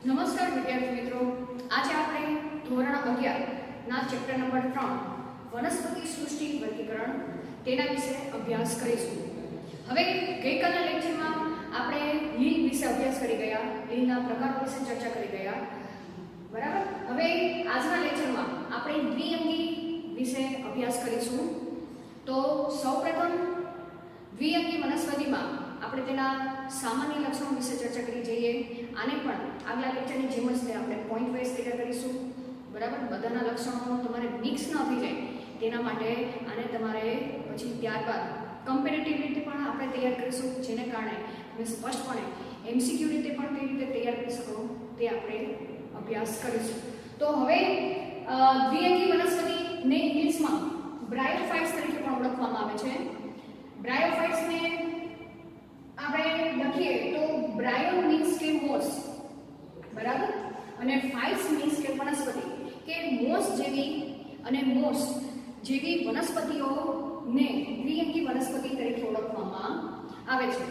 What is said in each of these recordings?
નમસ્કાર વિદ્યાર્થી મિત્રો, આજે આપણે ધોરણ 11 ના ચેપ્ટર નંબર 3 વનસ્પતિ સૃષ્ટિ વર્ગીકરણ તેના વિશે અભ્યાસ કરીશું. હવે ગઈકાલના લેક્ચરમાં આપણે લીલ વિશે અભ્યાસ કરી ગયા, લીલના પ્રકારો વિશે ચર્ચા કરી ગયા, બરાબર. હવે આજના લેક્ચરમાં આપણે દ્વિઅંગી વિશે અભ્યાસ કરીશું. તો સૌપ્રથમ દ્વિઅંગી વનસ્પતિમાં આપણે તેના સામાન્ય લક્ષણો વિશે ચર્ચા કરી જઈએ. આને પણ આગલા લેક્ચરની જેમ જ આપણે પોઈન્ટ વાઇઝ તૈયાર કરીશું, બરાબર. બધાના લક્ષણો તમારે મિક્સ ન થઈ જાય તેના માટે આને તમારે પછી ત્યારબાદ કમ્પેરેટિવ રીતે પણ આપણે તૈયાર કરીશું, જેને કારણે તમે સ્પષ્ટપણે એમસીક્યુ રીતે પણ કઈ રીતે તૈયાર કરી શકો તે આપણે અભ્યાસ કરીશું. તો હવે દ્વિઅંગી વનસ્પતિને ઇંગ્લિશમાં બ્રાયોફાઇટ્સ તરીકે પણ ઓળખવામાં આવે છે. બ્રાયોફાઇટ્સને આપણે લખીએ તો બ્રાયો મીન્સ કે મોસ, બરાબર, અને ફાઇટ્સ મીન્સ કે વનસ્પતિ, કે મોસ જેવી અને મોસ જેવી વનસ્પતિઓને દ્વિઅંગી વનસ્પતિ તરીકે ઓળખવામાં આવે છે.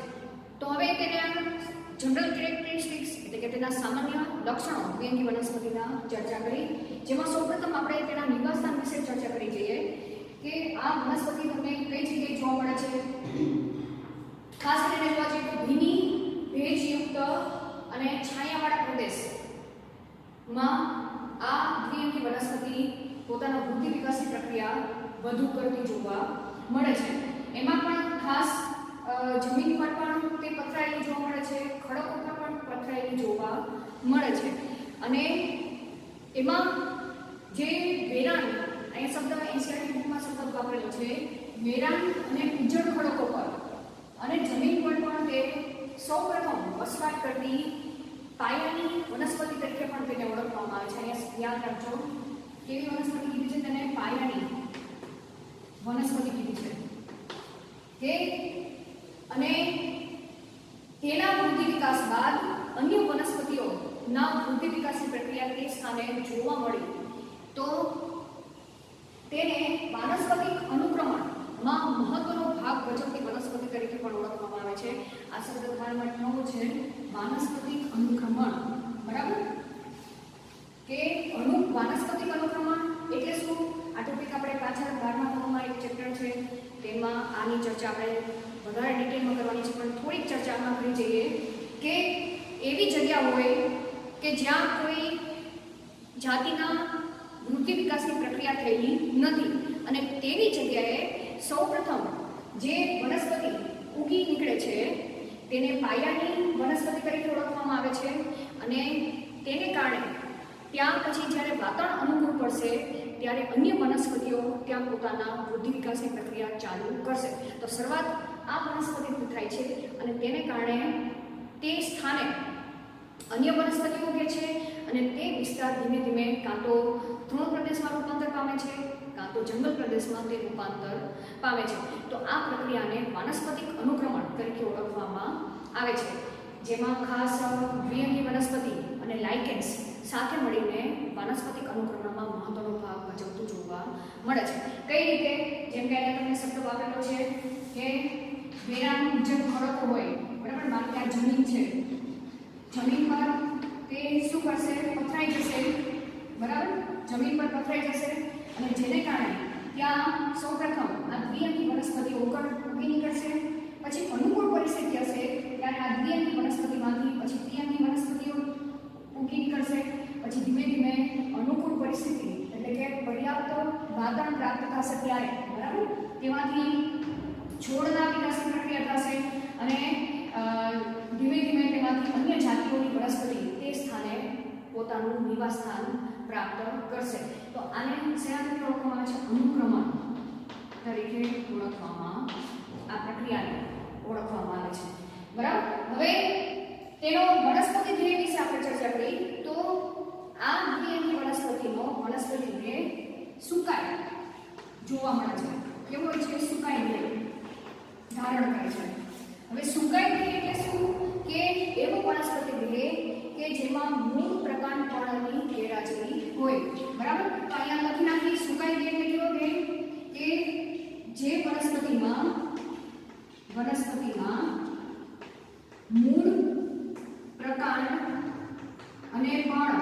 તો હવે તેના જનરલ કેરેક્ટરિસ્ટિક્સ એટલે કે તેના સામાન્ય લક્ષણો દ્વિઅંગી વનસ્પતિના ચર્ચા કરી, જેમાં સૌપ્રથમ આપણે તેના નિવાસસ્થાન વિશે ચર્ચા કરી જઈએ કે આ વનસ્પતિ તમને કઈ જગ્યાએ જોવા મળે છે. ખાસ કરીને જોવા જઈએ તો ભીની, ભેજયુક્ત અને છાયાવાળા પ્રદેશમાં આ દ્વિઅંગી વનસ્પતિ પોતાના વૃદ્ધિ વિકાસની પ્રક્રિયા વધુ કરતી જોવા મળે છે. એમાં પણ ખાસ જમીન પર પણ તે પથરાયેલી જોવા મળે છે, ખડક ઉપર પણ પથરાયેલી જોવા મળે છે. અને એમાં જે વેરાન, અહીં શબ્દ એનસીઈઆરટી બુકમાં શબ્દ વાપરેલો છે, વેરાન અને ઉજ્જડ ખડકો પર અને જમીન પર પણ તે સૌપ્રથમ વસવાટ કરતી પાયાની વનસ્પતિ તરીકે પણ તેને ઓળખવામાં આવે છે. અહીંયા યાદ રાખજો, કેવી વનસ્પતિ કીધી છે તેને? પાયાની વનસ્પતિ કીધી છે. કે અને તેના વૃદ્ધિ વિકાસ બાદ અન્ય વનસ્પતિઓના વૃદ્ધિ વિકાસની પ્રક્રિયા તે સ્થાને જોવા મળી તો તેને વાનસ્પતિક અનુક્રમણમાં મહત્વનો ભાગ ભજવતી વનસ્પતિ તરીકે પણ ઓળખવામાં આવે છે. આ શબ્દ તમારા માટે નવો છે, વાનસ્પતિક અનુક્રમણ, બરાબર. કે વાનસ્પતિક અનુક્રમણ એટલે શું? આ ટોપિક આપણે પાછળ 12મા ધોરણમાં એક ચેપ્ટર છે તેમાં આની ચર્ચા આપણે વધારે ડિટેલમાં કરવાની છે, પણ થોડીક ચર્ચામાં કરી જઈએ કે એવી જગ્યા હોય કે જ્યાં કોઈ જાતિના વૃદ્ધિ વિકાસની પ્રક્રિયા થયેલી નથી અને તેવી જગ્યાએ સૌપ્રથમ જે વનસ્પતિ ઉગી નીકળે છે તેને પાયાની વનસ્પતિ તરીકે ઓળખવામાં આવે છે. અને તેને કારણે ત્યાં પછી જ્યારે વાતાવરણ અનુકૂળ પડશે ત્યારે અન્ય વનસ્પતિઓ ત્યાં પોતાના વૃદ્ધિ વિકાસની પ્રક્રિયા ચાલુ કરશે. તો શરૂઆત આ વનસ્પતિથી થાય છે અને તેને કારણે તે સ્થાને અન્ય વનસ્પતિઓ ઉગે છે અને તે વિસ્તાર ધીમે ધીમે કાં તો તૃણ પ્રદેશમાં રૂપાંતર પામે છે, કાં તો જંગલ પ્રદેશમાં તે રૂપાંતર પામે છે. તો આ પ્રક્રિયાને વાનસ્પતિક અનુક્રમણ તરીકે ઓળખવામાં આવે છે, જેમાં ખાસ દ્વિઅંગી વનસ્પતિ અને લાઇકેન્સ સાથે મળીને વાનસ્પતિક અનુક્રમણમાં મહત્વનો ભાગ ભજવતું જોવા મળે છે. કઈ રીતે? જેમ કે અહીંયા તમને શબ્દ વાપરેલો છે કે વેરાન ઉજ્જડ ખડકો હોય, બરાબર, મારી ત્યાં જમીન છે, જમીન પર તે શું કરશે? પથરાઈ જશે, બરાબર, જમીન પર પથરાઈ જશે અને જેને કારણે ત્યાં સૌપ્રથમ આ દ્વિઅંગી વનસ્પતિઓ ઉગી નીકળશે. પછી અનુકૂળ પરિસ્થિતિ હશે ત્યારે આ દ્વિઅંગી વનસ્પતિમાંથી પછી ત્રિઅંગી વનસ્પતિઓ ઉગી નીકળશે. પછી ધીમે ધીમે અનુકૂળ પરિસ્થિતિ એટલે કે પર્યાપ્ત વાતાવરણ પ્રાપ્ત થશે ત્યારે, બરાબર, તેમાંથી છોડના વિકાસની પ્રક્રિયા થશે અને ધીમે ધીમે તેમાંથી અન્ય જાતિઓની વનસ્પતિ તે સ્થાને પોતાનું નિવાસ સ્થાન પ્રાપ્ત કરશે. તો આને શેના તરીકે ઓળખવામાં આવે છે? અનુક્રમણ તરીકે ઓળખવામાં, આ પ્રક્રિયાને ઓળખવામાં આવે છે, બરાબર. હવે તેનો વનસ્પતિ ધ્યેય વિશે આપણે ચર્ચા કરી તો આ દ્વિઅંગી વનસ્પતિને સુકાય જોવા મળે છે. કેવો હોય છે? સુકાય ધ્યેય ધારણ કરે છે. હવે સુકાય ધ્યેય એટલે શું? કે એવું વનસ્પતિ ધ્યેય કે જેમાં મૂળ પ્રકાંડ પર્ણની ગેરહાજરી હોય, બરાબર. તો અહીંયા લખી નાખી સુકાય ધ્યેય એટલે કેવો ધ્યેય? કે જે વનસ્પતિમાં મૂળ પ્રકાંડ અને પણ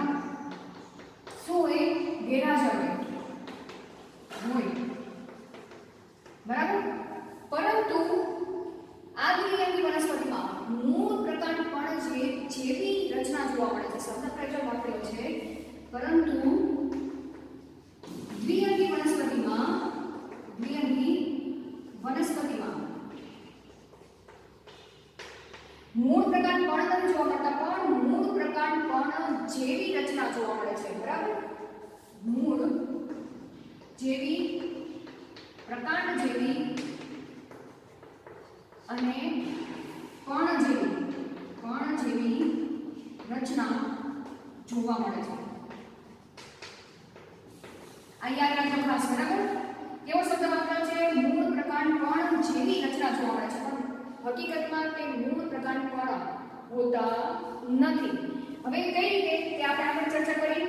શું હોય? ગેરહાજર હોય, બરાબર. પરંતુ આ દ્વિઅંગી વનસ્પતિમાં મૂળ પ્રકાંડ જેવી રચના જોવા મળે છે. શબ્દ પ્રયોગ વાપર્યો છે, પરંતુ દ્વિઅંગી વનસ્પતિમાં મૂળ પ્રકાંડ પણ નથી જોવા મળતા, પણ મૂળ પ્રકાંડ પણ જેવી રચના જોવા મળે છે, બરાબર. મૂળ જેવી, પ્રકાંડ જેવી અને પણ જેવી રચના જોવા મળે છે. આ યાદ રાખજો ખાસ, બરાબર. કેવો શબ્દ વાપર્યો છે? મૂળ પ્રકાંડ પણ જેવી રચના જોવા મળે છે, પણ હકીકતમાં તે મૂળ પ્રકાંડ પણ હોતા નથી. હવે કઈ રીતે તે આપણે આગળ ચર્ચા કરી.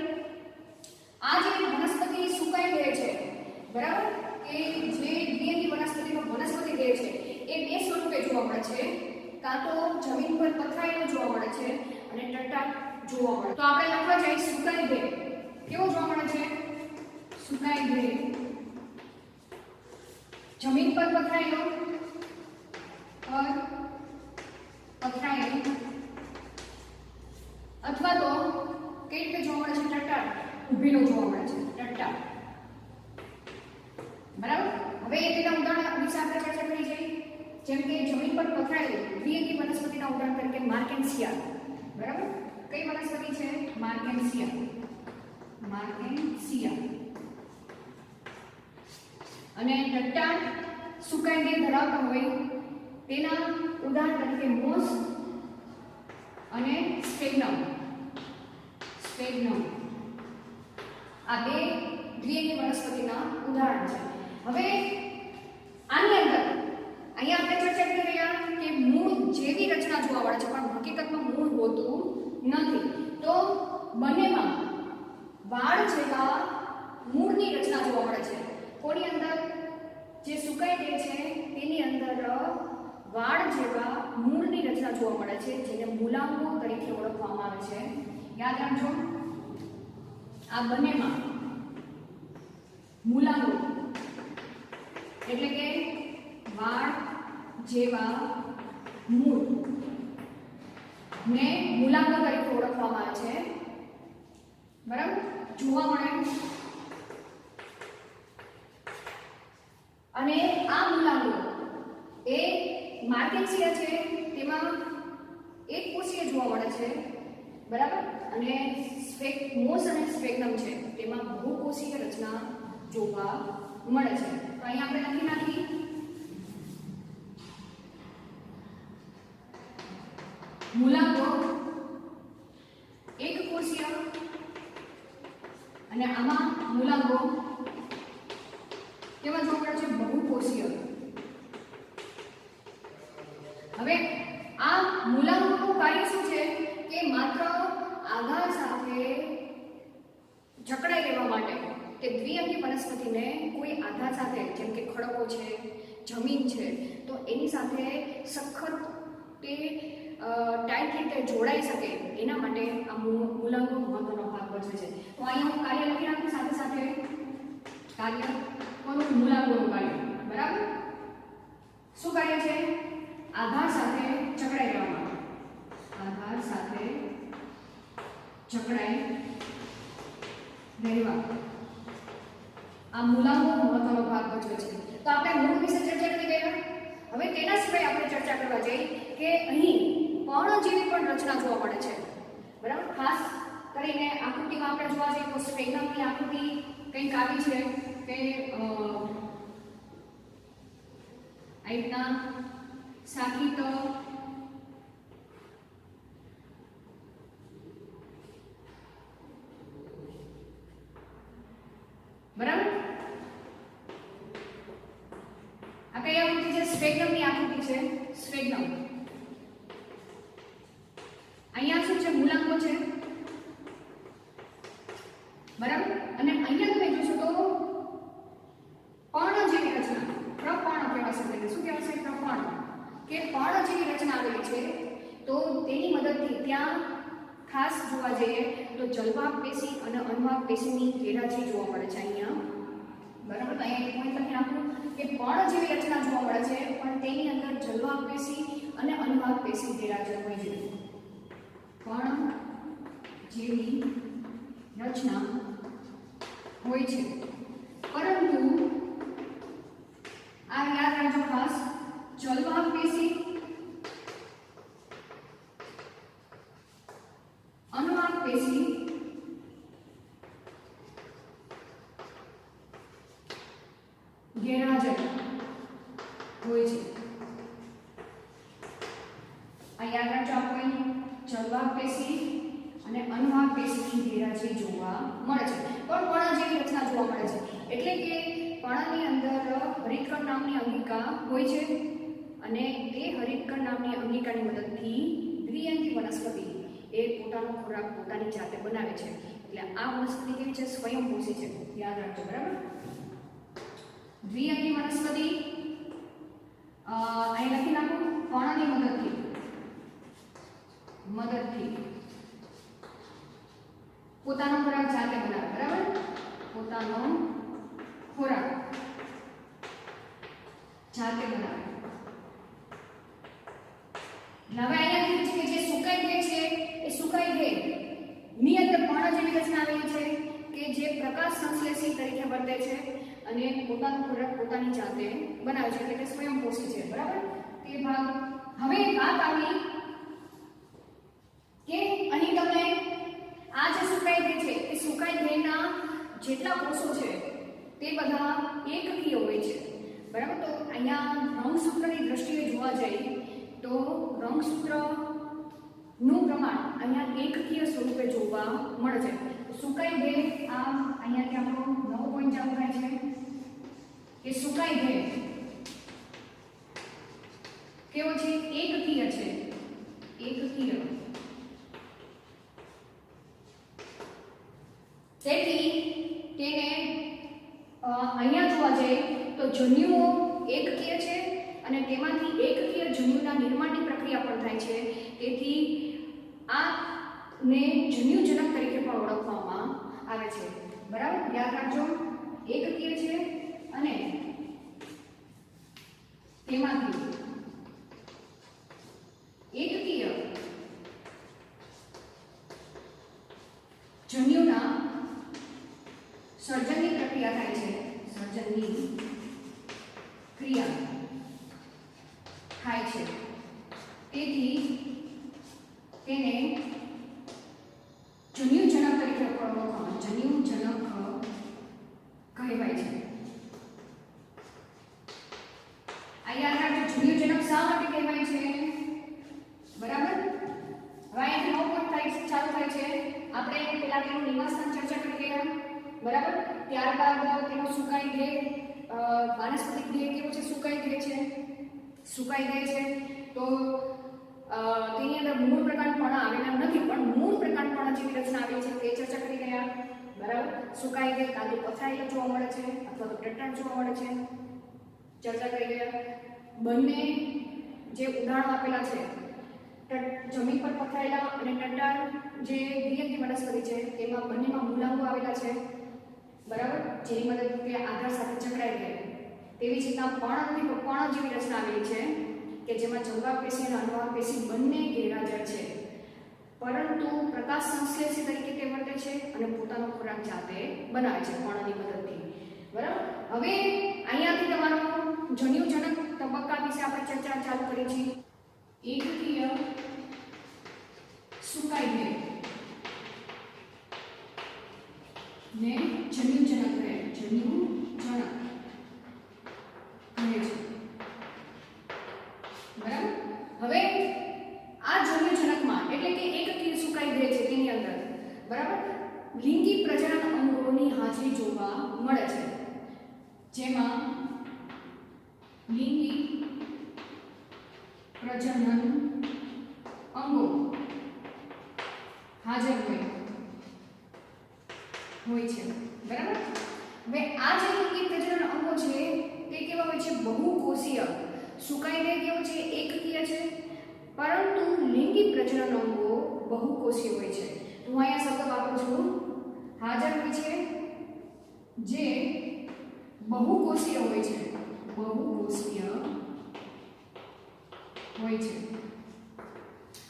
આ જે વનસ્પતિ સુકાઈ ગઈ છે, બરાબર, કે જે દ્વિઅંગી વનસ્પતિનો વનસ્પતિ દેહ છે એ બે સ્વરૂપે જોવા મળે છે. કાં તો જમીન પર પથરાયેલો જોવા મળે છે અને ટટ્ટાર જોવા મળે. તો આપણે લખવા જઈએ સુકાઈ દેહ. કેવો જોવા મળે છે? સુકાઈ દેહ જમીન પર પથરાયેલો અથવા તો કઈ રીતે જોવા મળે છે? ટટ્ટાર ઊભેલો જોવા મળે છે, ટટ્ટાર, બરાબર. હવે તેના ઉદાહરણ વિશે આપણે ચર્ચા કરી જઈએ. જેમ કે જમીન પર પથરાયેલી દ્વિઅંગી વનસ્પતિના ઉદાહરણ તરીકે માર્કેન્સિયા, બરાબર. કઈ વનસ્પતિ છે? માર્કેન્સિયા. અને ટટ્ટાર સુકાઈ દેહ ધરાવતા હોય તેના ઉદાહરણ તરીકે મોસ અને સ્ફેગ્નમ. આ બે દ્વિઅંગી વનસ્પતિના ઉદાહરણ છે. હવે આની અંદર અહીંયા આપણે ચર્ચા કરી રહ્યા કે મૂળ જેવી રચના જોવા મળે છે, પણ હકીકતમાં મૂળ હોતું નથી. તો બંનેમાં વાળ જેવા મૂળની રચના જોવા મળે છે. કોની અંદર? જે સુકાઈ ગઈ છે તેની અંદર વાળ જેવા મૂળની રચના જોવા મળે છે, જેને મૂલાંગો તરીકે ઓળખવામાં આવે છે. યાદ રાખજો, આ બંનેમાં મૂલાંગો એટલે કે વાળ જેવા મૂળ ને મૂલાંગો તરીકે ઓળખવામાં આવે છે, બરાબર, જોવા મળે. અને આ મૂલાંગો એ માર્કેન્સિયા છે તેમાં એક કોષીય જોવા મળે છે, બરાબર. અને મોસ અને સ્ફેગ્નમ છે તેમાં બહુકોષીય રચના જોવા મળે છે. તો અહીં આપણે લખી નાખી મૂલાંગો એક કોષીય અને આમાં મૂલાંગો કેવા જોવા મળે છે? બહુકોષીય. હવે આ મૂલાંગોનું કાર્ય શું છે કે માત્ર આધાર સાથે જકડાઈ રહેવા માટે કે દ્વિઅંગી વનસ્પતિને કોઈ આધાર સાથે, જેમ કે ખડકો છે, જમીન છે, તો એની સાથે સખત તે ટાઈટ રીતે જોડાઈ શકે એના માટે આ મૂલાંગો મહત્વનો ભાગ ભજવે છે. તો અહીંયા હું કાર્ય લખી નાખું સાથે સાથે કાર્ય કોનું? મૂલાંગોનું કાર્ય, બરાબર. શું કાર્ય છે? આધાર સાથે જકડાઈ રહેવા માટે, આધાર સાથે જકડાઈ રહેવા આ મૂલાંગો મહત્વનો ભાગ ભજવે છે. તો આપણે મૂળ વિશે ચર્ચા કરી ગયા. હવે તેના સિવાય આપણે ચર્ચા કરવા જઈએ કે અહીં પર્ણ જેવી પણ રચના જોવા મળે છે, બરાબર. ખાસ કરીને આકૃતિમાં આપણે જોવા જઈએ તો સ્ફેગ્નમની આકૃતિ કંઈક આવી છે કે આઈના સાકિત બરાબર. આ કઈ આકૃતિ છે? સ્ફેગ્નમની આકૃતિ છે. સ્ફેગ્નમ. અહીંયા શું છે? મૂલાંગો છે, બરાબર. અને અહીંયા તમે જોશો તો પર્ણ જેવી રચના, પ્રપર્ણ કહેવાશે. શું કહેવાશે? પ્રપર્ણ, કે પર્ણ જેવી રચના આવેલી છે. તો તેની મદદથી ત્યાં ખાસ જોવા જઈએ તો જલવાહક પેશી અને અનુવાહક પેશીની ગેરહાજરી જોવા મળે છે અહીંયા. બરાબર, તો અહીંયા એક પોઈન્ટ લખી નાખું કે પર્ણ જેવી રચના જોવા મળે છે, પણ તેની અંદર જલવાહક પેશી અને અનુવાહક પેશી ગેરહાજર હોય છે. પર્ણ જેવી રચના હોય છે, પરંતુ આ યાદ રાખજો ખાસ, જલવાહક પેશી અનુવાહક પેશી ગેરહાજર હોય છે. આ યાદ રાખજો, આપણે જલવાહક પેશી અને અનુવાહક પેશીની ગેરહાજરી જોવા મળે છે, પણ પર્ણ જેવી રચના જોવા મળે છે. એટલે કે પર્ણની અંદર હરિતકણ નામની અંગિકા હોય છે અને તે હરિતકણ નામની અંગિકાની મદદથી દ્વિઅંગી વનસ્પતિ એ પોતાનો ખોરાક પોતાની જાતે બનાવે છે. એટલે આ વનસ્પતિ કેવી છે? સ્વયંપોષી છે. યાદ રાખજો, બરાબર. દ્વિઅંગી વનસ્પતિ અહીં લખી નાખું, પર્ણની મદદથી પોતાનો ખોરાક જાતે બનાવે. બરાબર, પોતાનો ખોરાક જાતે બનાવે. હવે અહીંયા કીધું છે કે જે સુકાઈ ગઈ છે એ સુકાઈ ગઈ ની અંદર પર્ણ જેવી રચના આવેલી છે કે જે પ્રકાશ સંશ્લેષી તરીકે વર્તે છે અને પોતાનો ખોરાક પોતાની જાતે બનાવે છે, એટલે કે સ્વયંપોષી છે. બરાબર, તે ભાગ. હવે વાત આવી કે અહીં તમે આ જે સુકાઈ ગઈ છે એ સુકાઈ ગઈના જેટલા કોષો છે તે બધા એકકીય હોય છે. બરાબર, તો અહીંયા રંગસૂત્રની દ્રષ્ટિએ જોવા જઈએ તો રંગસૂત્રનું પ્રમાણ અહીંયા એકકીય સ્વરૂપે જોવા મળે છે. સુકાઈ ગઈ, આ અહીંયાથી આપણો નવો પોઈન્ટ ચાલુ થાય છે કે સુકાઈ ગઈ કેવો છે? એકકીય છે. એકકીય. તેથી તેને અહીંયા જોવા જઈએ તો જન્યુઓ એકકીય છે અને તેમાંથી એકકીય જન્યુના નિર્માણની પ્રક્રિયા પણ થાય છે. તેથી આને જન્યુજનક તરીકે પણ ઓળખવામાં આવે છે. બરાબર, યાદ રાખજો, એકકીય છે અને તેમાંથી એકકીય જન્યુના સર્જનની પ્રક્રિયા થાય છે. સર્જનની ક્રિયા થાય છે. તેથી તેને જન્યુજનક તરીકે ઓળખવામાં જન્યુજનક કહેવાય છે. આ યાદ રાખજો, જન્યુજનક શા માટે કહેવાય છે? બરાબર, હવે અહીંથી નવો પોઈન્ટ ચાલુ થાય છે. આપણે પહેલા તેનું નિવાસસ્થાન ચર્ચા કરી ગયા. બરાબર, ત્યારબાદ તેનો સુકાઈ ગઈ વાનસ્પતિક દેહ કેવો છે? સુકાઈ ગઈ છે. તો તેની અંદર મૂળ પ્રકાંડપણ આવેલા નથી, પણ મૂળ પ્રકાંડપણ જેવી રચના આવેલી છે તે ચર્ચા કરી ગયા. બરાબર, સુકાઈ ગઈ કાં તો પથરાયેલા જોવા મળે છે અથવા તો ટટ્ટાર જોવા મળે છે, ચર્ચા કરી ગયા. બંને જે ઉદાહરણો આપેલા છે, જમીન પર પથરાયેલા અને ટટ્ટાર જે દ્વિઅંગી વનસ્પતિ છે તેમાં બંનેમાં મૂલાંગો આવેલા છે. બરાબર, જેની મદદથી આધાર સાથે ચકરાઈ ગઈ. તેવી જ રીતના પર્ણ જેવી રચના આવેલી છે કે જેમાં જલવાહક પેશી અને અનુવાહક પેશી બંને ગેરહાજર છે, પરંતુ પ્રકાશ સંશ્લેષી તરીકે તે વર્તે છે અને પોતાનો ખોરાક જાતે બનાવે છે પર્ણની મદદથી. બરાબર, હવે અહીંયાથી તમારો જન્યુજનક તબક્કા વિશે આપણે ચર્ચા ચાલુ કરી છે. એકકીય સુકાઈ ગઈ ને જન્યુજનક કહે છે. બરાબર, હવે આ જન્યુજનકમાં એટલે કે એકકીય સુકાઈ ગઈ છે તેની અંદર બરાબર લિંગી પ્રજનન અંગોની હાજરી જોવા મળે છે, જેમાં લિંગી પ્રજનન અંગો હાજર હોય છે. બરાબર, હવે આ જે લિંગી પ્રજનન અંગો છે તે કેવા હોય છે? બહુકોષીય. સુકાઈ ગઈ કેવો છે? એકકીય છે, પરંતુ લિંગી પ્રજનન અંગો બહુકોષીય હોય છે. તો હું અહીંયા શબ્દ વાપરું છું હાજર હોય છે જે બહુકોષીય હોય છે. બહુકોષીય હોય છે.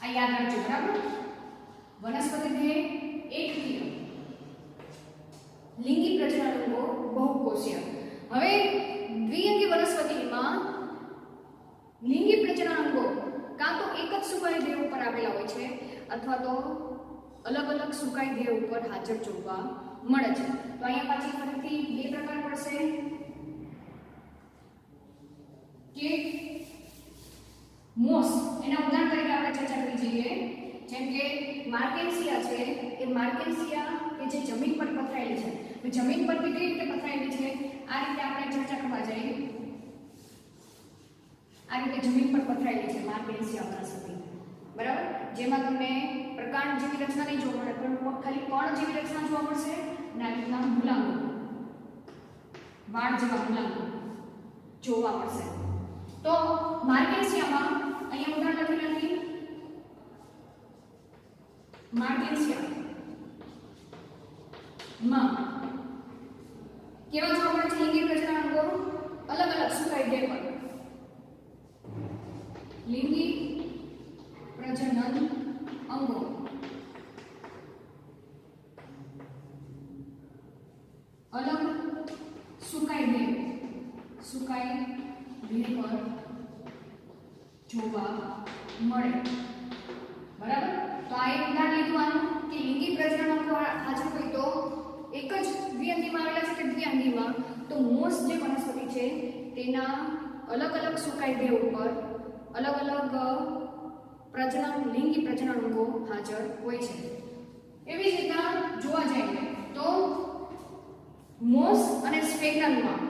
આ યાદ રાખજો, બરાબર. વનસ્પતિ દેહ એકકીય, લિંગી પ્રજનનકો બહુકોષીય. હવે દ્વિઅંગી વનસ્પતિમાં લિંગી પ્રજનનકો કાં તો એક જ સુકાઈ દેહ ઉપર આવેલા હોય છે અથવા તો અલગ અલગ સુકાઈ દેહ ઉપર હાજર જોવા મળે છે. તો અહીંયા પાછી ફરીથી બે પ્રકાર પડશે કે મોસ. એના ઉદાહરણ તરીકે આપણે ચર્ચા કરી જઈએ. જેમ કે માર્કેન્સિયા છે, એ માર્કેન્સિયા કે જે જમીન પર પથરાયેલી છે. તો જમીન પર કઈ રીતે પથરાયેલી છે, આ રીતે આપણે ચર્ચા કરવા જઈએ. આ રીતે જમીન પર પથરાયેલી છે માર્કેન્સિયા વનસ્પતિ, બરાબર. જેમાં તમને પ્રકાંડ જેવી રચના નહીં જોવા મળે, પણ ખાલી કણ જેવી રચના જોવા મળશે અને આ રીતના મૂલાંગો, વાળ જેવા મૂલાંગો જોવા મળશે. તો માર્કેન્સિયામાં અહીંયા ઉદાહરણ લખેલું નથી. માર્કેન્સિયા માં કેવા જોવા મળે છે લિંગી પ્રજનનકો? અલગ અલગ સુકાઈ દેહ પર લિંગી પ્રજનન અંગો અલગ સુકાઈ દેહ પર જોવા મળે, બરાબર. તો આ એક ઉદાહરણ લીધું આનું કે લિંગી પ્રજનન અંગો હાજર હોય તો એક જ દ્વિઅંગીમાં આવેલા છે કે દ્વિઅંગીમાં. તો મોસ જે વનસ્પતિ છે તેના અલગ અલગ સુકાઈ દેહ ઉપર અલગ અલગ લિંગી પ્રજનન અંગો હાજર હોય છે. એવી જ રીતના જોવા જઈએ તો મોસ અને સ્ફેગ્નમમાં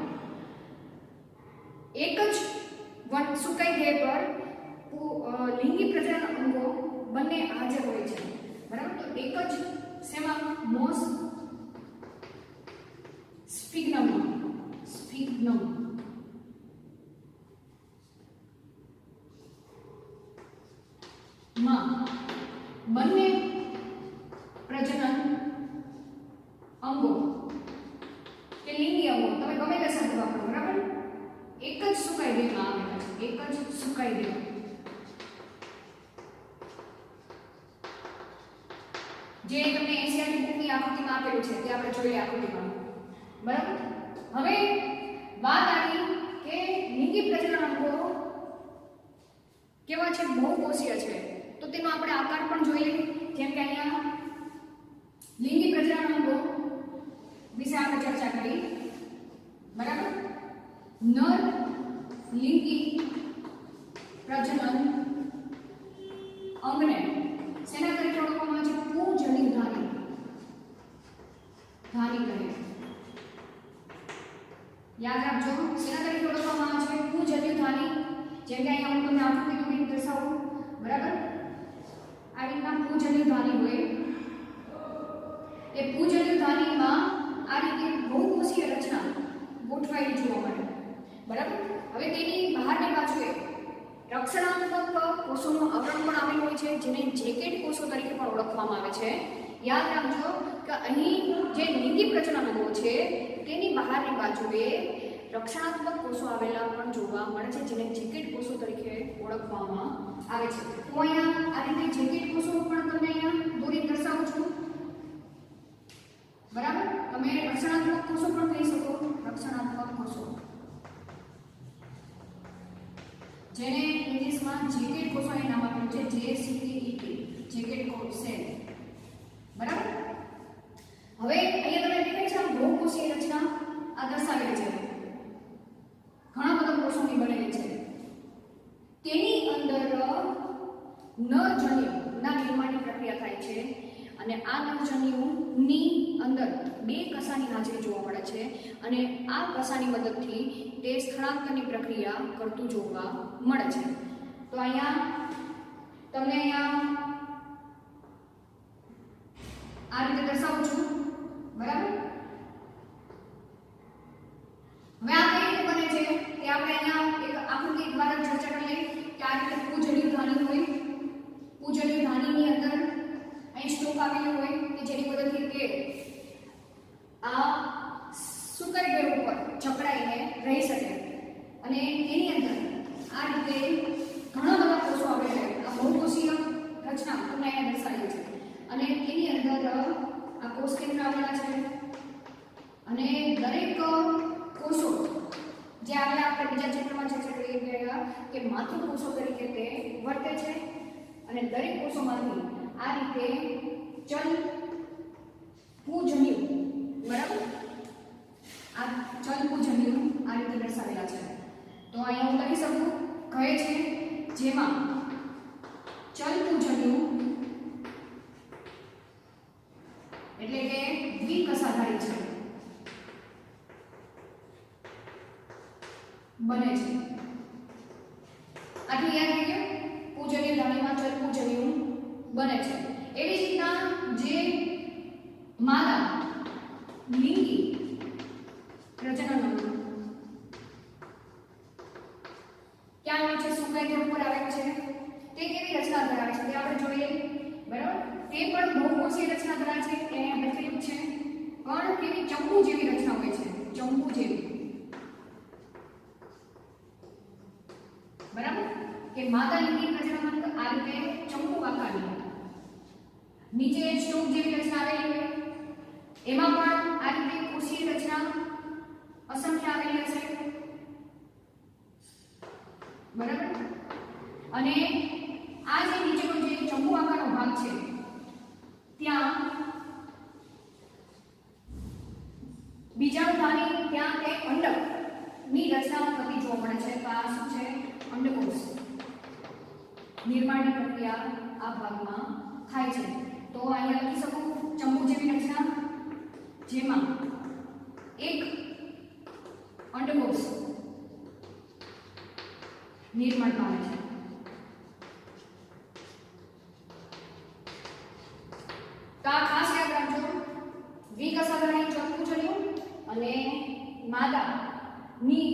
એક જ સુકાઈ દેહ પર લિંગી પ્રજનન અંગો બંને હાજર હોય છે, બરાબર. તો એક જ શેમાં? મોસ સ્ફિગ્નમ માં બંને પ્રજનન અંગો કે લિંગી અંગો, તમે ગમે તે શબ્દ વાપરો, બરાબર, એક જ સુકાઈ દેહમાં આવેલા છે. એક જ સુકાઈ દેહ જે તમને એનસીઆરટી બુકની આકૃતિમાં આપેલું છે તે આપણે જોઈએ આકૃતિમાં, બરાબર. હવે વાત આવી કે લિંગી પ્રજનન અંગો કેવા છે? બહુકોષીય છે. તો તેનો આપણે આકાર પણ જોઈએ. જેમ કે અહીંયા લિંગી પ્રજનન અંગો વિશે આપણે ચર્ચા કરી, બરાબર. નર લિંગી પ્રજનન અંગને શેના તરીકે ઓળખવામાં આવે છે? પૂજનીય ધાની કહે. યાદ રાખજો, શેના તરીકે ઓળખવામાં આવે છે? પૂજનીય ધાની. જેમ કે અહીંયા હું તમને આકૃતિમાં દર્શાવું, બરાબર. આ રીતના પૂજનીય ધાની હોય. એ પૂજનીય ધાનીમાં આ રીતે બહુકોષીય રચના ગોઠવાયેલી જોવા મળે, બરાબર. હવે તેની બહારની બાજુએ રક્ષણાત્મક કોષોનું આવરણ પણ આવેલું હોય છે, જેને જેકેટ કોષો તરીકે પણ ઓળખવામાં આવે છે. યાદ રાખજો કે અહીં જે લિંગી પ્રજનન અંગો છે તેની બહારની બાજુએ રક્ષણાત્મક કોષો આવેલા પણ જોવા મળે છે, જેને જેકેટ કોષો તરીકે ઓળખવામાં આવે છે. હું અહીંયા આ રીતે જેકેટ કોષો પણ તમને અહીંયા દોરી દર્શાવું છું, બરાબર. તમે રક્ષણાત્મક કોષો પણ કહી શકો. રક્ષણાત્મક કોષો જેને ઇંગ્લિશમાં જેકેટ કોષો એ નામ આપ્યું છે, JCTET, જેકેટ કોષ સેલ, બરાબર. હવે અહીંયા તમને દેખાય છે બહુકોષીય રચના આ દર્શાવેલી છે. ઘણા બધા કોષોની બનેલી છે. તેની અંદર નરજન્યુના નિર્માણની પ્રક્રિયા થાય છે અને આ નરજન્યુની અંદર બે કસાની હાજરી જોવા મળે છે અને આ કસાની મદદથી તે સ્થળાંતરની પ્રક્રિયા કરતું જોવા મળે છે. તો અહીંયા તમને આ રીતે દર્શાવું છું, બરાબર. હવે આ કઈ રીતે બને છે તે આપણે અહીંયા એક આકૃતિ દ્વારા ચર્ચા કરી લઈએ કે આ રીતે પૂજનીય ધાની હોય. પૂજનીય ધાનીની અંદર અને દરેક કોષોમાંથી આ રીતે ચલ પૂજન્યુ, બરાબર, આ ચલ પૂજન્યુ આ રીતે દર્શાવેલા છે. તો અહીંયા હું લખી શકું કહે છે જેમાં ચલ પૂજન્યુ એટલે કે દ્વિકસાધારી છે બને છે. આટલું યાદ રાખીએ, પૂજન્યુ ધાનીમાં ચલ પૂજન્યુ બને છે. એવી જ રીતના જે માદા લિંગી પ્રજનન ક્યાં આવે છે, સુકાઈ ધ્રુવ પર આવે છે, તે કેવી રચના ધરાવે છે તે આપણે જોઈએ, બરાબર. તે પણ બહુકોષીય રચના ધરાવે છે. એ લખેલું છે પણ કેવી ચંપુ જેવી રચના હોય છે, ચંપુ જેવી, બરાબર. કે માદા લિંગી પ્રજનન આ રીતે ચંપુ આકારની નીચે સ્ટોક જેવી રચના આવેલી હોય, એમાં પણ આ રીતે કોષીય રચના અસંખ્ય આવેલી હશે, બરાબર. અને આ જે નીચેનો જે ચંપુ આકારનો ભાગ છે ત્યાં બીજાણુધાની ત્યાં તે અંડક ની રચના થતી જોવા મળે છે. તો આ શું છે, અંડકોષ નિર્માણની પ્રક્રિયા આ ભાગમાં થાય છે. તો અહીંયા લખી શકું ચંપુ જેવી રચના જેમાં એક અંડકોષ નિર્માણ પામે છે. તો આ ખાસ યાદ રાખજો, દ્વિકસાધારી ચલ પૂજન્યુ અને માદાની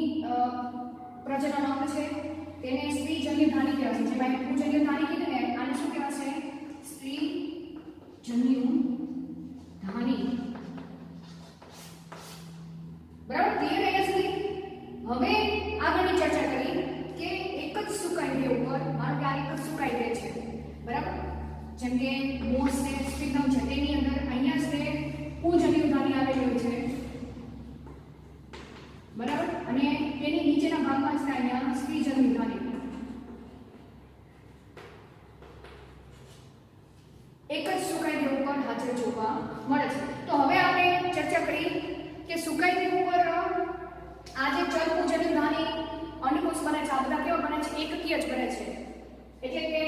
પ્રજનન અંગ છે તેને સ્ત્રીજન્ય ધાની કહેવાય છે. જેમાં પૂજન્ય ધાની કીધું ને, આને શું કહેવાશે, સ્ત્રીજન્ય ધાની, બરાબર. ક્લિયર અહીંયા સુધી? હવે આગળની ચર્ચા કરી કે એક જ સુકાઈ ગયો ઉપર, મારો કે આ એક જ સુકાઈ ગઈ છે, બરાબર. જેમ કે મોસ છે, સ્પિગ્નમ છે, તેની અંદર અહીંયા છે પૂજન્ય ધાની આવેલી હોય છે, બરાબર. અને તેની નીચેના ભાગમાં છે અહીંયા સ્ત્રીજન્ય ધાની. એક જ સુકાઈ ગયો ઉપર હાજર જોવા મળે છે. તો હવે આપણે ચર્ચા કરી કે સુકાઈ ગયો ઉપર આ જે ચલ પૂજન્ય ધાની અંડકોષ બને છે, આ બધા કેવા બને છે, એકકીય જ બને છે. એટલે કે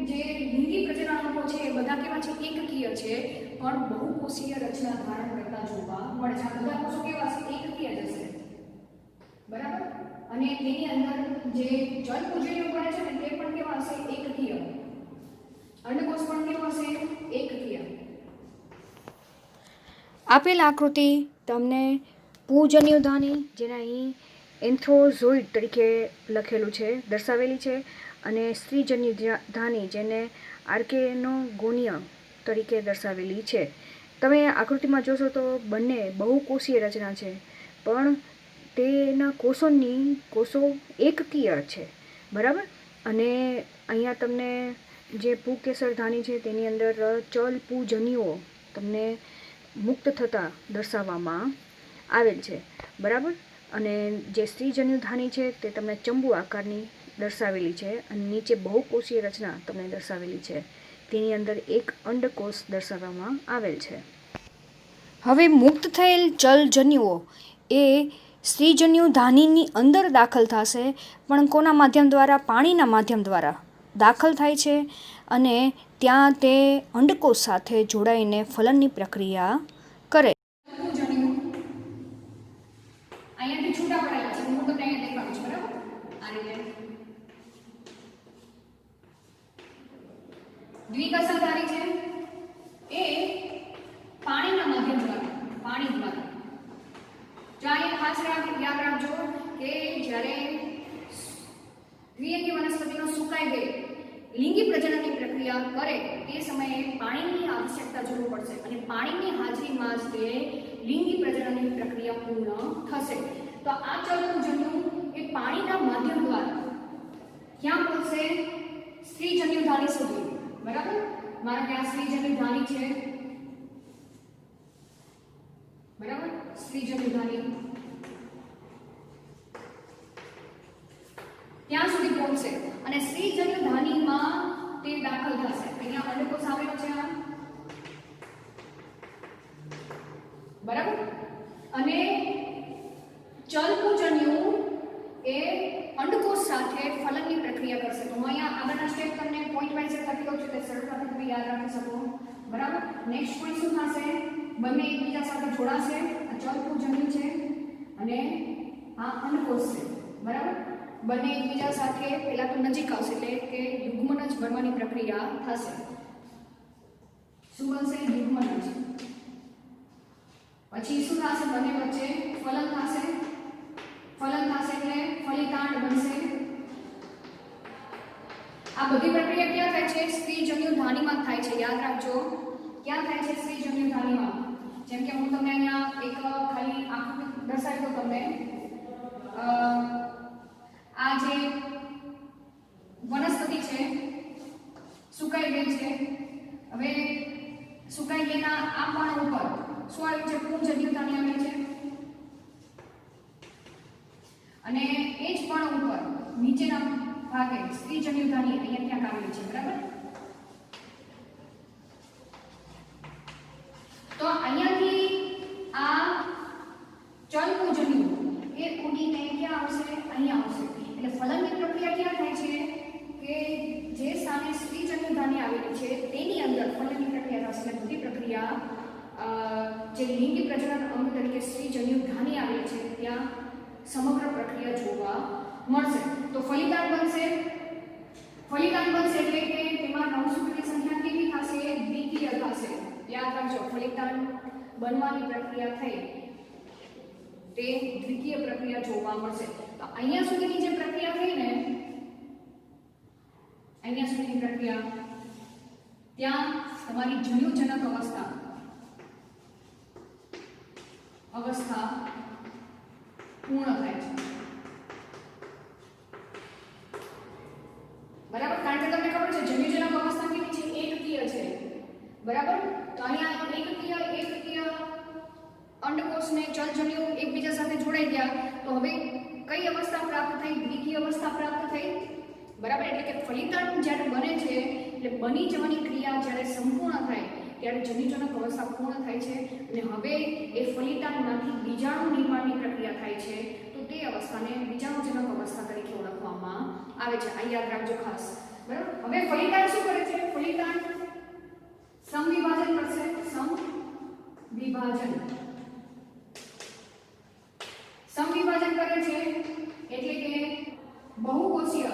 જે લિંગી પ્રજનન અંગો છે એ બધા કેવા છે, એકકીય છે, પણ બહુકોષીય રચના ધારણ કરતા જોવા મળે છે. આ બધા કોષો કેવા છે, એકકીય જ હશે, બરાબર. અને તેની અંદર જે જલ પૂજન્યો બને છે ને તે પણ કેવા હશે, એકકીય. અંડકોષ પણ કેવા હશે, એકકીય. આપેલ આકૃતિ તમને પૂજન્ય ધાની, જેના અહીં એન્થ્રોઝોઇડ તરીકે લખેલું છે, દર્શાવેલી છે, અને સ્ત્રીજન્ય ધાની જેને આર્કેનોગોનિયા તરીકે દર્શાવેલી છે. તમે આકૃતિમાં જોશો તો બંને બહુકોષીય રચના છે, પણ તેના કોષો એકકીય છે, બરાબર. અને અહીંયા તમને જે પુંકેસર ધાની છે તેની અંદર ચલ પૂજન્યુઓ તમને મુક્ત થતા દર્શાવવામાં આવેલ છે, બરાબર. અને જે સ્ત્રીજન્ય ધાની છે તે તમને ચંબુ આકારની દર્શાવેલી છે, અને નીચે બહુકોષીય રચના તમને દર્શાવેલી છે, તેની અંદર એક અંડકોષ દર્શાવવામાં આવેલ છે. હવે મુક્ત થયેલ ચલજન્યુઓ એ સ્ત્રીજન્યુ ધાનીની અંદર દાખલ થશે, પણ કોના માધ્યમ દ્વારા, પાણીના માધ્યમ દ્વારા દાખલ થાય છે, અને ત્યાં તે અંડકોષ સાથે જોડાઈને ફલનની પ્રક્રિયા કરે. અહીંયાથી છૂટા પડેલા છે, હું તમને અહીંયા દેખાડું છું, બરાબર. આ રીતે દ્વિકસાધારી છે એ પાણીના માધ્યમ દ્વારા, પાણી દ્વારા. જો અહીંયા ખાસ યાદ રાખજો કે જ્યારે દ્વિઅંગી વનસ્પતિનો સુકાઈ ગઈ લિંગી પ્રજનનની પ્રક્રિયા કરે તે સમયે પાણીની આવશ્યકતા જરૂર પડશે, અને પાણીની હાજરીમાં જ તે લિંગી પ્રજનનની પ્રક્રિયા પૂર્ણ થશે. તો આ ચલપૂજન્યુ એ પાણીના માધ્યમ દ્વારા ક્યાં પહોંચશે, સ્ત્રીજન્યુ ધાની સુધી, બરાબર. મારા કે આ સ્ત્રીજન્યુ ધાની છે, બરાબર. સ્ત્રીજન્યુ ધાની ત્યાં સુધી પહોંચશે, અને સ્ત્રીજન્યુ ધાનીમાં તે દાખલ થશે. પરથી યાદ રાખી શકો. બરાબર. નેક્સ્ટ પોઈન્ટ શું થશે? બંને એકબીજા સાથે જોડાશે. આ ચલકું જન્યુ છે અને આ અંડકોષ છે. બરાબર. બંને એકબીજા સાથે પહેલા તો નજીક આવશે એટલે કે યુગ્મન જ બનવાની પ્રક્રિયા થશે. શું બનશે? યુગ્મન જ. પછી શું થશે? બંને વચ્ચે ફલન થશે. ફલન થશે એટલે ફલિતાંડ બનશે. આ બધી પ્રક્રિયા ક્યાં થાય છે? સ્ત્રીજન્યુ ધાનીમાં થાય છે. યાદ રાખજો. ક્યાં થાય છે? સ્ત્રીજન્યુ ધાનીમાં. જેમ કે હું તમને અહીંયા એક ખાલી આકૃતિ દર્શાવી દઉં તમને. આ જે વનસ્પતિ છે સુકાઈ ગઈ છે. હવે સુકાઈ ગયેલા આ પણ ઉપર શું આવ્યું છે? પુંજન્યુ ધાની આવ્યું છે. અને એ જ પણ ઉપર નીચેના ભાગે સ્ત્રીજન્યુ ધાની અહીંયા ક્યાંક આવેલી છે. બરાબર. તો અહીંયાથી આ ચલકુંજન્યુ એ ઉડીને ક્યાં આવશે? અહીંયા આવશે. એટલે ફલનની પ્રક્રિયા ક્યાં થાય છે? કે જે સ્થાને સ્ત્રીજન્યુ ધાની આવેલી છે તેની અંદર ફલનની પ્રક્રિયા થશે. એટલે બધી પ્રક્રિયા જે લિંગી પ્રજનન અંગ તરીકે સ્ત્રીજન્યુ ધાની આવેલી છે ત્યાં સમગ્ર પ્રક્રિયા જોવા મળશે. તો ફલિતાંડ બનશે. ફલિતાંડ બનશે એટલે કે તેમાં રંગસૂત્રની સંખ્યા કેવી થશે? દ્વિકીય થશે. યાદ રાખજો. ફલિતાંડ બનવાની પ્રક્રિયા થઈ તે દ્વિકીય પ્રક્રિયા જોવા મળશે. તો અહીંયા સુધીની જે પ્રક્રિયા થઈ ને, અહીંયા સુધીની પ્રક્રિયા ત્યાં તમારી જન્યુજનક અવસ્થા પૂર્ણ થાય છે. બરાબર. કારણ કે તમને ખબર છે જન્યુજનક અવસ્થા કેવી છે? એકકીય છે. બરાબર. તો અહીંયા એકકીય અંડકોષને ચલજન્યુ એકબીજા સાથે જોડાઈ ગયા. તો હવે કઈ અવસ્થા પ્રાપ્ત થઈ? દ્વિકીય અવસ્થા પ્રાપ્ત થઈ. બરાબર. એટલે કે ફલિતાંડ જ્યારે બને છે એટલે બની જવાની ક્રિયા જ્યારે સંપૂર્ણ થાય ત્યારે જન્યુજનક અવસ્થા પૂર્ણ થાય છે અને હવે એ ફલિતાંડમાંથી બીજાણુ નિર્માણની પ્રક્રિયા થાય છે. તો તે અવસ્થાને બીજાણુજનક અવસ્થા તરીકે ઓળખવામાં આવે છે. આ યાદ રાખજો ખાસ. બરાબર. હવે ફલિતાંડ શું કરે છે? ફલિતાંડ સમવિભાજન કરશે. સમવિભાજન કરે છે એટલે કે બહુકોષીય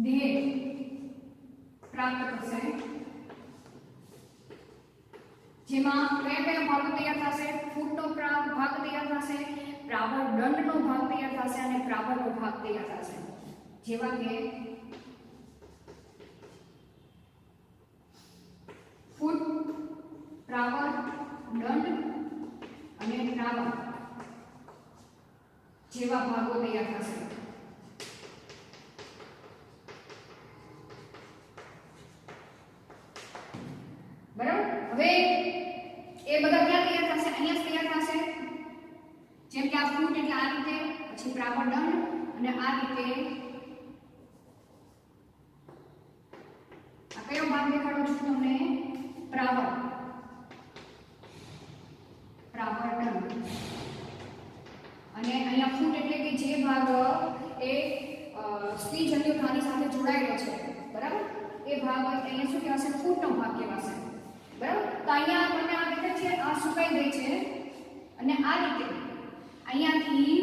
દેહ પ્રાપ્ત કરશે. જેમાં કયા કયા ભાગો તૈયાર થશે? ફૂટનો ભાગ તૈયાર થશે, પ્રાવર દંડનો ભાગ તૈયાર થશે અને પ્રાવરનો ભાગ તૈયાર થશે. જેવા કે ફૂટ, પ્રાવર, દંડ અને પ્રાવર જેવા ભાગો તૈયાર થશે. બરાબર. હવે એ બધા ક્યાં તૈયાર થશે? અહીંયા જ તૈયાર થશે. જેમ કે આ ફૂટ એટલે આ રીતે, પછી પ્રાવર, દંડ અને આ રીતે. આ કયો ભાગ દેખાડું છું તમને? પ્રાવર, દંડ. અને અહીંયા ફૂટ એટલે કે જે ભાગ એ સ્ત્રીજન્યુ ધાની સાથે જોડાયેલો છે. બરાબર. એ ભાગ અહીંયા શું કહેવાશે? ફૂટનો ભાગ કહેવાશે. બરાબર. તો અહીંયા મને આ દેખાય છે આ સુકાઈ ગઈ છે અને આ રીતે અહીંયાથી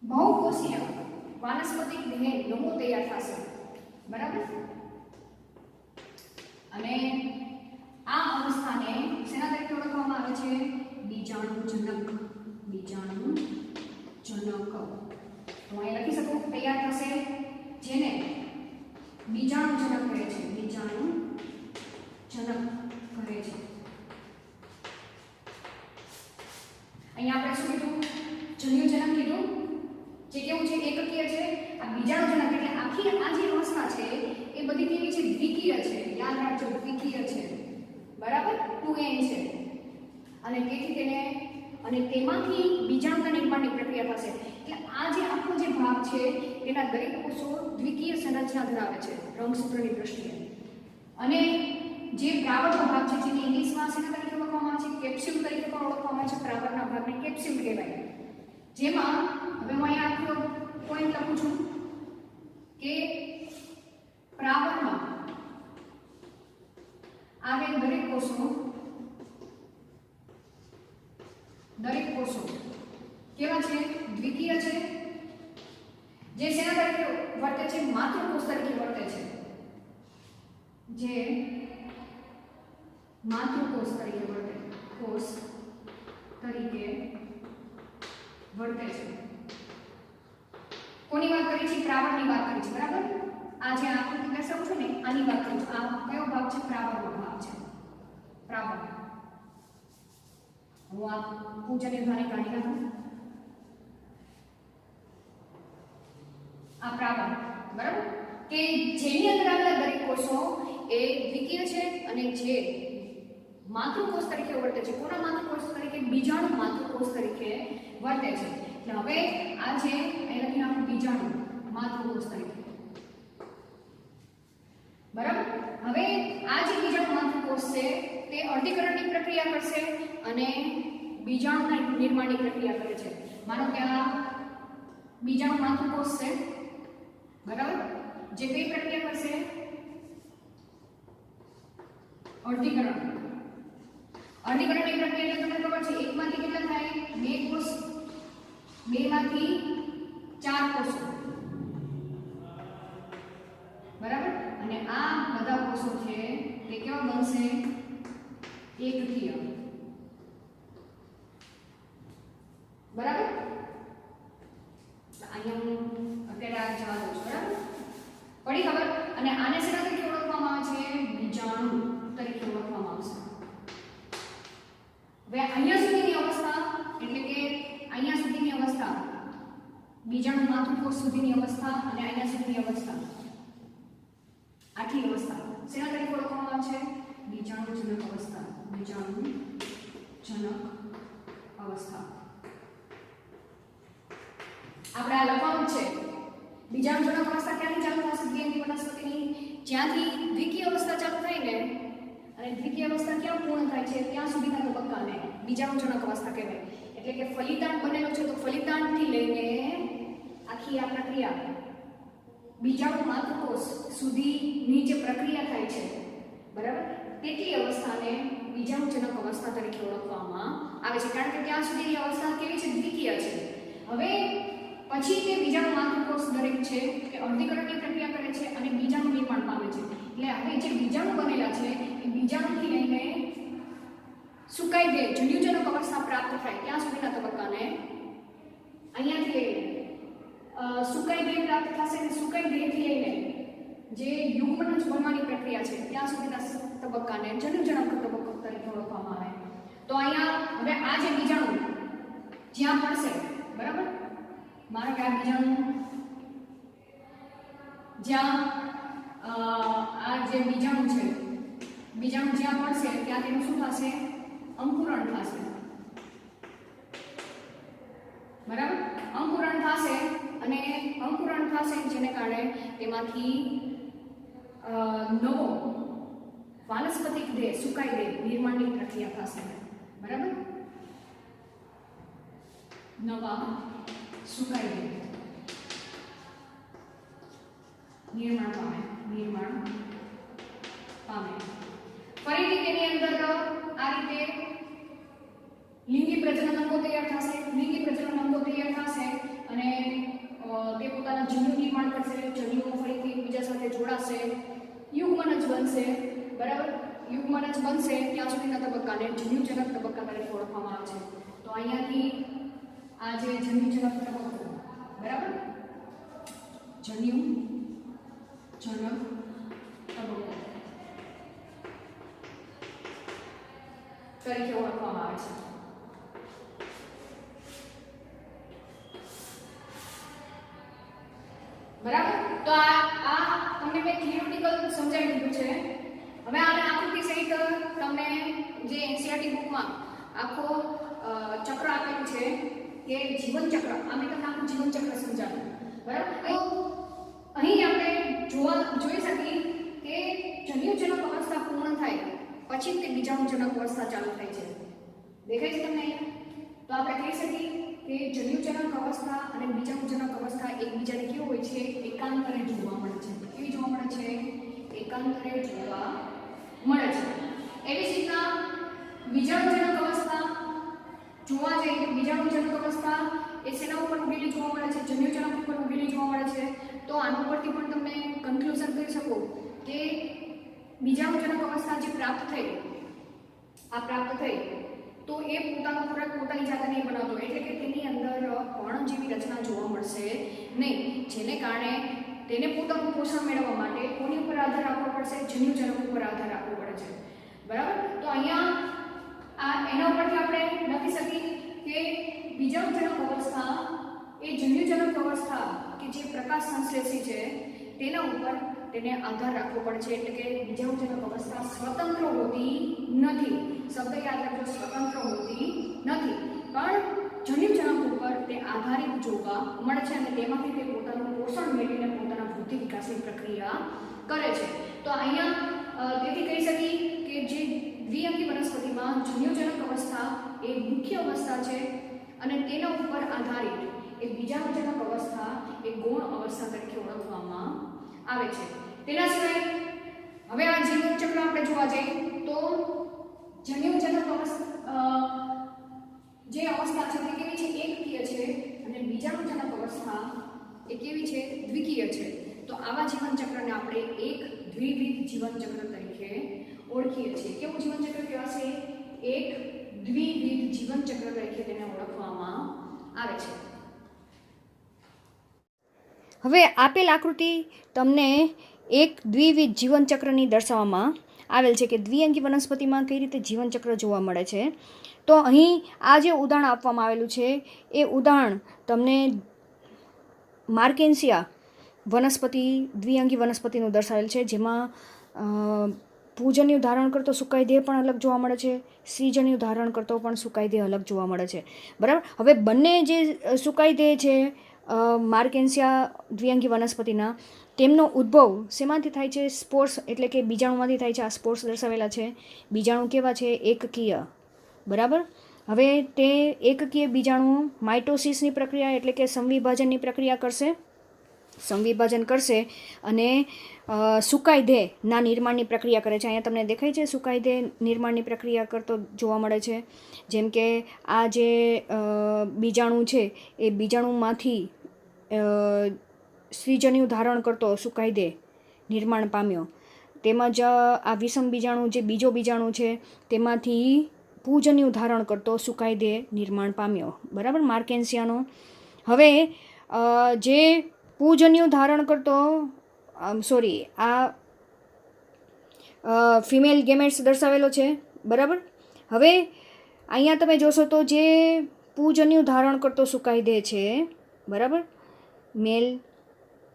બહુકોષીય વાનસ્પતિક દેહ નમૂ તૈયાર થશે. બરાબર. અને આ અવસ્થાને શેના તરીકે ઓળખવામાં આવે છે? બીજાણુજનક. તો અહીં લખી શકું તૈયાર થશે જેને બીજાણુજનક કહે છે. બીજાણુજનક કહે છે. અહીંયા આપણે શું કીધું? જન્યુજનક કીધું. જે કેવું છે? એકકીય છે. આ બીજાણુજનક એટલે આખી આ જે અવસ્થા છે એ બધી કેવી છે? દ્વિકીય છે. યાદ રાખજો, દ્વિકીય છે. બરાબર. 2n છે. અને તેથી તેને અને તેમાંથી બીજાણુના નિર્માણની પ્રક્રિયા થશે. એટલે આ જે આખો જે ભાગ છે તેના દરેક કોષો દ્વિકીય સંરચના ધરાવે છે રંગસૂત્રની દ્રષ્ટિએ. અને જે પ્રાવરનો ભાગ છે જેને ઇંગ્લિશમાં શેના તરીકે ઓળખવામાં આવે છે? કેપ્સ્યુલ તરીકે પણ ઓળખવામાં આવે છે. પ્રાવરના ભાગને કેપ્સ્યુલ કહેવાય. જેમાં હવે હું અહીંયા આખો પોઈન્ટ લખું છું. જે શેના તરીકે વર્તે છે? માતૃકોષ તરીકે વર્તે છે. જે માતૃકોષ તરીકે વર્તે છે. કોની વાત કરી છે? પ્રાવણની વાત કરી છે. બરાબર. આ જે આકૃતિ દર્શાવું છું ને આની વાત કરું છું. આ કયો ભાગ છે? પ્રાવણનો ભાગ છે. પ્રાવણ. હું આ પૂજન વિભાગને કાઢી નાખું. આ પ્રાવણ. બરાબર. કે જેની અંદર આવેલા દરેક કોષો એ દ્વિકીય છે અને જે માતૃકોષ તરીકે વર્તે છે. કોના માતૃકોષ તરીકે? બીજાણુ માતૃકોષ તરીકે વર્તે છે. એટલે હવે આ જે એનાથી આપણે બીજાણુ માતૃકોષ તરીકે. બરાબર. હવે આ જે બીજાણુ માતૃકોષ છે તે અર્ધીકરણની પ્રક્રિયા કરશે અને બીજાણુના નિર્માણની પ્રક્રિયા કરે છે. માનો કે આ બીજાણુ માતૃકોષ છે. બરાબર. જે કઈ પ્રક્રિયા કરશે? અર્ધીકરણ. અર્ધીકરણની પ્રક્રિયા એટલે તમને ખબર છે એકમાંથી કેટલા થાય? બે કોષ. બેમાંથી 4 કોષો. બરાબર. અને આ બધા કોષો છે તે કેવા બનશે? એકકીય. બરાબર. અહીંયા હું અત્યારે આ જવા દઉં છું. બરાબર. પડી ખબર? અને આને શેના તરીકે ઓળખવામાં આવે છે? બીજાણુ તરીકે ઓળખવામાં આવશે. હવે અહીંયા સુધીની અવસ્થા એટલે કે અહીંયા સુધીની અવસ્થા બીજાણુ માતૃકોષ સુધીની અવસ્થા અને અહીંયા સુધીની અવસ્થા આટલી અવસ્થા શેના તરીકે ઓળખવામાં આવે છે? બીજાણુજનક અવસ્થા. બીજાણુજનક અવસ્થા. આપણે આ લખવાનું છે. બીજાણુજનક અવસ્થા ક્યાંથી ચાલુ થશે? દ્વિઅંગી વનસ્પતિની જ્યાંથી દ્વિકીય અવસ્થા ચાલુ થાય ને અને દ્વિકીય અવસ્થા ક્યાં પૂર્ણ થાય છે ત્યાં સુધીના તબક્કાને બીજાણુજનક અવસ્થા કહેવાય. એટલે કે ફલિતાંડ બનેલો છે તો ફલિતાંડથી લઈને આખી આ પ્રક્રિયા બીજાણુ માતૃકોષ સુધીની જે પ્રક્રિયા થાય છે બરાબર તેટલી અવસ્થાને બીજાણુજનક અવસ્થા તરીકે ઓળખવામાં આવે છે. કારણ કે ત્યાં સુધીની અવસ્થા કેવી છે? દ્વિકીય છે. હવે પછી તે બીજાણુ માતૃકોષ દરેક છે કે અર્ધીકરણની પ્રક્રિયા કરે છે અને બીજાણુ નિર્માણ પામે છે. એટલે હવે જે બીજાણુ બનેલા છે એ બીજાણુથી લઈને સુકાઈ દે જન્યુજનક અવસ્થા પ્રાપ્ત થાય ત્યાં સુધીના તબક્કાને અહીંયાથી લઈને સુકાઈ દે પ્રાપ્ત થશે અને સુકાઈ દેથી લઈને જે યુગ્મનજ બનવાની પ્રક્રિયા છે ત્યાં સુધીના તબક્કાને જન્યુજનક તબક્કો તરીકે ઓળખવામાં આવે. તો અહીંયા હવે આ જે બીજાણુ જ્યાં પડશે બરાબર માનો કે આ બીજાણુ જ્યાં આ જે બીજાણુ છે બીજાણુ જ્યાં પડશે ત્યાં તેનું શું થશે? અંકુરણ થશે. બરાબર. અંકુરણ થશે અને અંકુરણ થશે જેને કારણે તેમાંથી નવો વાનસ્પતિક દેહ સુકાઈ દે નિર્માણની પ્રક્રિયા થશે. બરાબર. નવા સુકાઈ દે નિર્માણ પામે. ફરીથી તેની અંદર આ રીતે લિંગી પ્રજનન અંગો તૈયાર થશે. લિંગી પ્રજનન અંગો તૈયાર થશે અને તે પોતાના જન્યુ નિર્માણ કરશે. જન્યુઓ ફરીથી એકબીજા સાથે જોડાશે. યુગ્મનજ બનશે. બરાબર. યુગ્મનજ બનશે ત્યાં સુધીના તબક્કાને જન્યુજનક તબક્કા તરીકે ઓળખવામાં આવે છે. તો અહીંયાથી આ જે જન્યુજનક તબક્કો બરાબર જન્યુજનક તબક્કો તરીકે ઓળખવામાં આવે છે. બરાબર. તો આ તમને મેં થિયોરિટિકલ સમજાવી દીધું છે. હવે આને આકૃતિ સહિત તમને જે એનસીઈઆરટી બુકમાં આખો ચક્ર આપેલું છે કે જીવન ચક્ર આમે તમને આખું જીવન ચક્ર સમજાવ્યું. બરાબર. તો અહીં આપણે જોઈ શકીએ કે જન્યુજનક અવસ્થા પૂર્ણ થાય પછી તે બીજાણુજનક અવસ્થા ચાલુ થાય છે. દેખાય છે તમને અહીંયા? તો આપણે કહી શકીએ કે જન્યુજનક અવસ્થા અને બીજાણુજનક અવસ્થા એકબીજાને કેવું હોય છે? એકાંતરે જોવા મળે છે. કેવી જોવા મળે છે? એકાંતરે જોવા મળે છે. એવી જ રીતના બીજાણુજનક અવસ્થા જોવા જઈએ તો બીજાણુજનક અવસ્થા એ શેના ઉપર ઉભેલી જોવા મળે છે? જન્યુજનક ઉપર ઉભેલી જોવા મળે મળે છે. તો આના પરથી પણ તમે કન્ક્લુઝન કરી શકો કે બીજાણુજનક અવસ્થા જે પ્રાપ્ત થઈ તો એ પોતાનો ખોરાક પોતાની જાતે નહીં બનાવતો, એટલે કે તેની અંદર પર્ણ જેવી રચના જોવા મળશે નહીં, જેને કારણે તેને પોતાનું પોષણ મેળવવા માટે કોની ઉપર આધાર રાખવો પડશે? જન્યુજનક ઉપર આધાર રાખવો પડે છે. બરાબર? તો અહીંયા એના ઉપરથી આપણે લખી શકીએ કે બીજાણુજનક અવસ્થા એ જન્યુજનક અવસ્થા કે જે પ્રકાશ સંશ્લેષી છે તેના ઉપર તેને આધાર રાખવો પડે છે, એટલે કે બીજાણુજનક અવસ્થા સ્વતંત્ર હોતી નથી. શબ્દ યાદ રાખજો, સ્વતંત્ર હોતી નથી, પણ જન્યુજનક ઉપર તે આધારિત જોવા મળે છે અને તેમાંથી તે પોતાનું પોષણ મેળવીને પોતાના વૃદ્ધિ વિકાસની પ્રક્રિયા કરે છે. તો અહીંયા તેથી કહી શકીએ કે જે દ્વિઅંગી વનસ્પતિમાં જન્યુજનક અવસ્થા એ મુખ્ય અવસ્થા છે અને તેના ઉપર આધારિત એ બીજાણુજનક અવસ્થા એ ગૌણ અવસ્થા તરીકે ઓળખવામાં આવે છે. તેના સિવાય હવે આ જીવનચક્ર આપણે જોવા જઈએ તો જન્યુજનક અવસ્થા જે અવસ્થા છે તે કેવી છે? એકકીય છે અને બીજાણુજનક અવસ્થા એ કેવી છે? દ્વિકીય છે. તો આવા જીવનચક્રને આપણે એક દ્વિવિધ જીવનચક્ર તરીકે ઓળખીએ છીએ. કેવું જીવનચક્ર કહેવાશે? એક દ્વિવિધ જીવનચક્ર તરીકે તેને ઓળખવામાં આવે છે. હવે આપેલ આકૃતિ તમને એક દ્વિવિધ જીવનચક્રની દર્શાવવામાં આવેલ છે કે દ્વિઅંગી વનસ્પતિમાં કઈ રીતે જીવનચક્ર જોવા મળે છે. તો અહીં આ જે ઉદાહરણ આપવામાં આવેલું છે એ ઉદાહરણ તમને માર્કેન્સિયા વનસ્પતિ દ્વિઅંગી વનસ્પતિનું દર્શાવેલ છે, જેમાં પૂજન્યુ ધારણ કરતો સુકાઈ દેહ પણ અલગ જોવા મળે છે, શ્રીજન્યુ ધારણ કરતો પણ સુકાઈ દેહ અલગ જોવા મળે છે. બરાબર? હવે બંને જે સુકાઈ દેહ છે માર્કેન્સિયા દ્વિઅંગી વનસ્પતિના, તેમનો ઉદ્ભવ શેમાંથી થાય છે? સ્પોર્સ એટલે કે બીજાણુમાંથી થાય છે. આ સ્પોર્સ દર્શાવેલા છે. બીજાણુ કેવા છે? એકકીય. બરાબર? હવે તે એકકીય બીજાણુ માઇટોસિસની પ્રક્રિયા એટલે કે સંવિભાજનની પ્રક્રિયા કરશે, સંવિભાજન કરશે અને સુકાઈ દેહના નિર્માણની પ્રક્રિયા કરે છે. અહીંયા તમને દેખાય છે સુકાઈ દેહ નિર્માણની પ્રક્રિયા કરતો જોવા મળે છે. જેમ કે આ જે બીજાણુ છે એ બીજાણુમાંથી શ્રીજન્યુ ધારણ કરતો સુકાઈ દેહ નિર્માણ પામ્યો. તેમજ આ વિષમ બીજાણુ જે બીજો બીજાણુ છે તેમાંથી પૂજન્યુ ધારણ કરતો સુકાઈ દેહ નિર્માણ પામ્યો. બરાબર? માર્કેન્સિયાનો. હવે જે પૂજન્યુ ધારણ કરતો આ ફિમેલ ગેમેટ્સ દર્શાવેલો છે. બરાબર? હવે અહીંયા તમે જોશો તો જે પૂજન્યુ ધારણ કરતો સુકાઈ દેહ છે, બરાબર, મેલ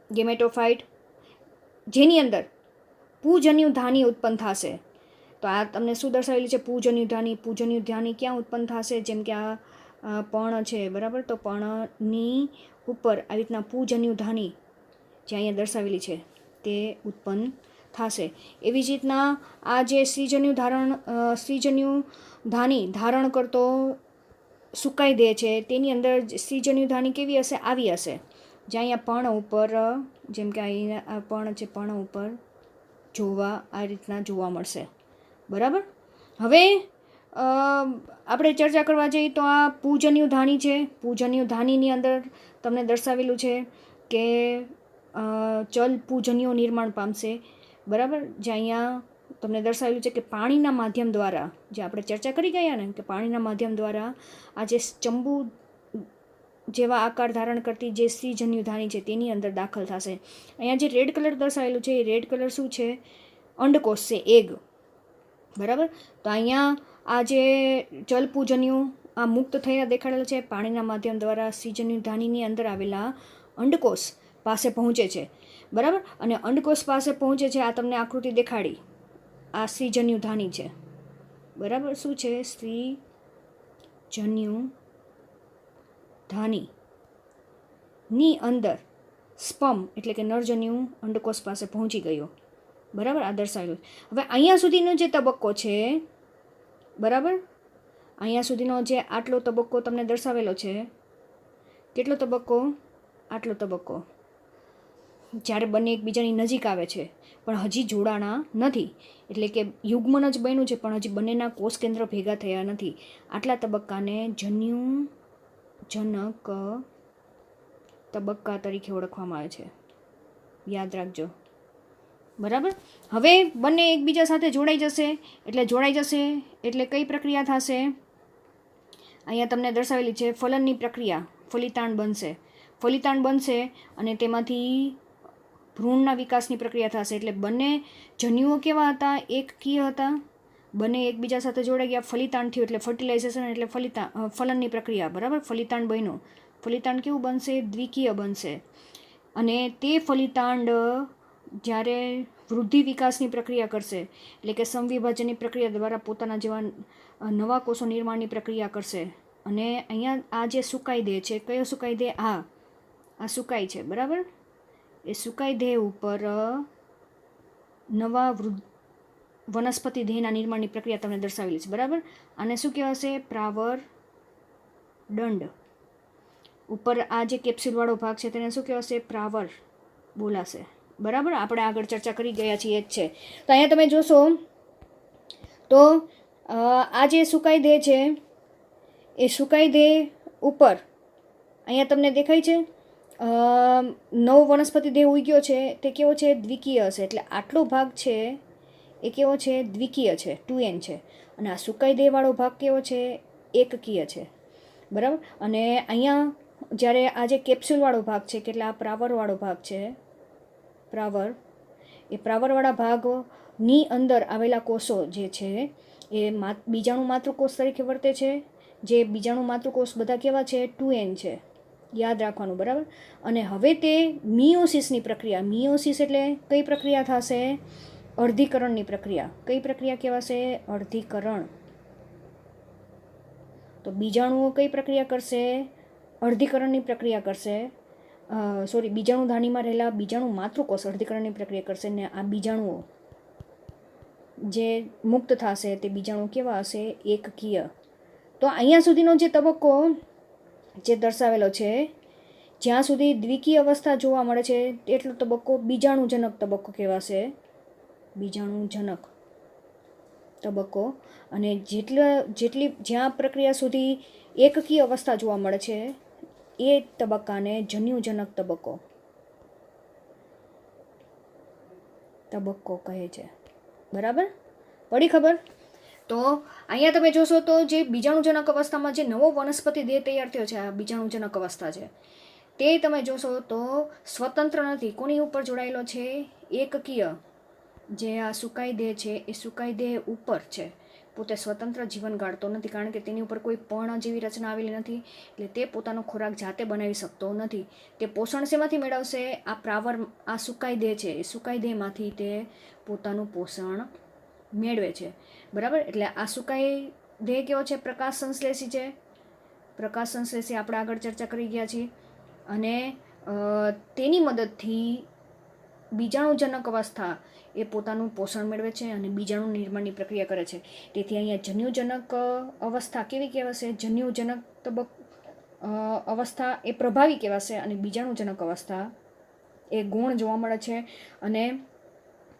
ગેમેટોફાઇટ, જેની અંદર પૂજન્યુ ધાની ઉત્પન્ન થશે. તો આ તમને શું દર્શાવેલું છે? પૂજન્યુ ધાની. પૂજન્યુ ધાની ક્યાં ઉત્પન્ન થશે? જેમ કે આ પર્ણ છે, બરાબર, તો પર્ણની ઉપર આવી રીતના પૂજન્યુ ધાની જે અહીંયા દર્શાવેલી છે તે ઉત્પન્ન થશે. એવી જ રીતના આ જે શ્રીજન્યુ ધાની ધારણ કરતો સુકાઈ દેહ છે તેની અંદર શ્રીજન્યુ ધાની કેવી હશે? આવી હશે. જ્યાં અહીંયા પર્ણ ઉપર, જેમ કે અહીંયા આ પર્ણ છે, પર્ણ ઉપર આ રીતના જોવા મળશે. બરાબર? હવે આપણે ચર્ચા કરવા જઈએ તો આ પૂજન્યુ ધાની છે. પૂજન્યુ ધાનીની અંદર તમને દર્શાવેલું છે કે ચલ પૂજન્યો નિર્માણ પામશે. બરાબર? જે અહીંયા તમને દર્શાવેલું છે કે પાણીના માધ્યમ દ્વારા, જે આપણે ચર્ચા કરી ગયા ને કે પાણીના માધ્યમ દ્વારા આ જે ચંબુ જેવા આકાર ધારણ કરતી જે શ્રીજન્યુ ધાની છે તેની અંદર દાખલ થશે. અહીંયા જે રેડ કલર દર્શાવેલું છે એ રેડ કલર શું છે? અંડકોષ છે, એગ. બરાબર? તો અહીંયા આ જે ચલપૂજન્યુ આ મુક્ત થયા દેખાડેલા છે પાણીના માધ્યમ દ્વારા શ્રીજન્યુ ધાનીની અંદર આવેલા અંડકોષ પાસે પહોંચે છે. બરાબર? અને અંડકોષ પાસે પહોંચે છે. આ તમને આકૃતિ દેખાડી, આ શ્રીજન્યુ ધાની છે. બરાબર? શું છે? શ્રીજન્યુ ધાની ની અંદર સ્પર્મ એટલે કે નરજન્યુ અંડકોષ પાસે પહોંચી ગયો. બરાબર? આ દર્શાવેલું. હવે અહીંયા સુધીનો જે તબક્કો છે, બરાબર, અહીંયા સુધીનો જે આટલો તબક્કો તમને દર્શાવેલો છે, કેટલો તબક્કો? આટલો તબક્કો. જ્યારે બંને એકબીજાની નજીક આવે છે પણ હજી જોડાણા નથી, એટલે કે યુગ્મન જ બન્યું છે પણ હજી બંનેના કોષ કેન્દ્ર ભેગા થયા નથી. આટલા તબક્કાને જન્યુજનક તબક્કા તરીકે ઓળખવામાં આવે છે. યાદ રાખજો. બરાબર. હવે બંને એકબીજા સાથે જોડાઈ જશે એટલે કઈ પ્રક્રિયા થશે? અહીંયા તમને દર્શાવેલી છે ફલનની પ્રક્રિયા. ફલિતાંડ બનશે અને તેમાંથી ભ્રૂણના વિકાસની પ્રક્રિયા થશે. એટલે બંને જન્યુઓ કેવા હતા? એકકીય હતા. બંને એકબીજા સાથે જોડાઈ ગયા, ફલિતાંડ થયું એટલે ફર્ટિલાઇઝેશન એટલે ફલનની પ્રક્રિયા. બરાબર. ફલિતાંડ બન્યું. ફલિતાંડ કેવું બનશે? દ્વિકીય બનશે. અને તે ફલિતાંડ જ્યારે વૃદ્ધિ વિકાસની પ્રક્રિયા કરશે એટલે કે સમવિભાજનની પ્રક્રિયા દ્વારા પોતાના જેવા નવા કોષો નિર્માણની પ્રક્રિયા કરશે. અને અહીંયા આ જે સુકાઈ દેહ છે, કયો સુકાઈ દેહ? આ સુકાઈ છે. બરાબર. એ સુકાઈ દેહ ઉપર નવા વનસ્પતિ દેહના નિર્માણની પ્રક્રિયા તમને દર્શાવેલી છે. બરાબર. આને શું કહેવાશે? પ્રાવર દંડ. ઉપર આ જે કેપ્સ્યુલવાળો ભાગ છે તેને શું કહેવાશે? પ્રાવર બોલાશે. બરાબર. આપણે આગળ ચર્ચા કરી ગયા છીએ જ છે. તો અહીંયા તમે જોશો તો આ જે સુકાઈ દેહ છે એ સુકાઈ દેહ ઉપર અહીંયા તમને દેખાય છે નવો વનસ્પતિ દેહ ઉગ્યો છે. તે કેવો છે? દ્વિકીય હશે. એટલે આટલો ભાગ છે એ કેવો છે? દ્વિકીય છે, 2n છે. અને આ સુકાઈ દેહવાળો ભાગ કેવો છે? એકકીય છે. બરાબર. અને અહીંયા જ્યારે આ જે કેપ્સ્યુલવાળો ભાગ છે, કેટલા પ્રાવરવાળો ભાગ છે, એ પ્રાવરવાળા ભાગની અંદર આવેલા કોષો જે છે એ બીજાણુ માતૃકોષ તરીકે વર્તે છે. જે બીજાણુ માતૃકોષ બધા કેવા છે? 2n છે. યાદ રાખવાનું. બરાબર. અને હવે તે મિયોસિસની પ્રક્રિયા. મિયોસિસ એટલે કઈ પ્રક્રિયા થશે? અર્ધીકરણની પ્રક્રિયા. કઈ પ્રક્રિયા કહેવાશે? અર્ધીકરણ. તો બીજાણુઓ કઈ પ્રક્રિયા કરશે? અર્ધીકરણની પ્રક્રિયા કરશે. બીજાણુ ધાનીમાં રહેલા બીજાણુ માતૃકોષ અર્ધીકરણની પ્રક્રિયા કરશે. ને આ બીજાણુઓ જે મુક્ત થશે તે બીજાણુ કેવા હશે? એકકીય. તો અહીંયા સુધીનો જે તબક્કો જે દર્શાવેલો છે, જ્યાં સુધી દ્વિકીય અવસ્થા જોવા મળે છે એટલો તબક્કો બીજાણુજનક તબક્કો કહેવાશે. બીજાણુજનક તબક્કો. અને જ્યાં પ્રક્રિયા સુધી એકકીય અવસ્થા જોવા મળે છે એ તબક્કાને જન્યુજનક તબક્કો કહે છે. બરાબર. પડી ખબર? તો અહીંયા તમે જોશો તો જે બીજાણુજનક અવસ્થામાં જે નવો વનસ્પતિ દેહ તૈયાર થયો છે, આ બીજાણુજનક અવસ્થા છે, તે તમે જોશો તો સ્વતંત્ર નથી. કોની ઉપર જોડાયેલો છે? એકકીય. જે આ સુકાઈ દેહ છે એ સુકાઈ દેહ ઉપર છે. પોતે સ્વતંત્ર જીવન ગાળતો નથી, કારણ કે તેની ઉપર કોઈ પર્ણ જેવી રચના આવેલી નથી. એટલે તે પોતાનો ખોરાક જાતે બનાવી શકતો નથી. તે પોષણ શેમાંથી મેળવશે? આ સુકાઈ દેહ છે એ સુકાઈ દેહમાંથી તે પોતાનું પોષણ મેળવે છે. બરાબર. એટલે આ સુકાઈ દેહ કેવો છે? પ્રકાશ સંશ્લેષી છે. પ્રકાશ સંશ્લેષી આપણે આગળ ચર્ચા કરી ગયા છીએ. અને તેની મદદથી બીજાણુજનક અવસ્થા એ પોતાનું પોષણ મેળવે છે અને બીજાણુ નિર્માણની પ્રક્રિયા કરે છે. તેથી અહીંયા જન્યુજનક અવસ્થા કેવી કહેવાશે? જન્યુજનક અવસ્થા એ પ્રભાવી કહેવાશે અને બીજાણુજનક અવસ્થા એ ગૌણ જોવા મળે છે. અને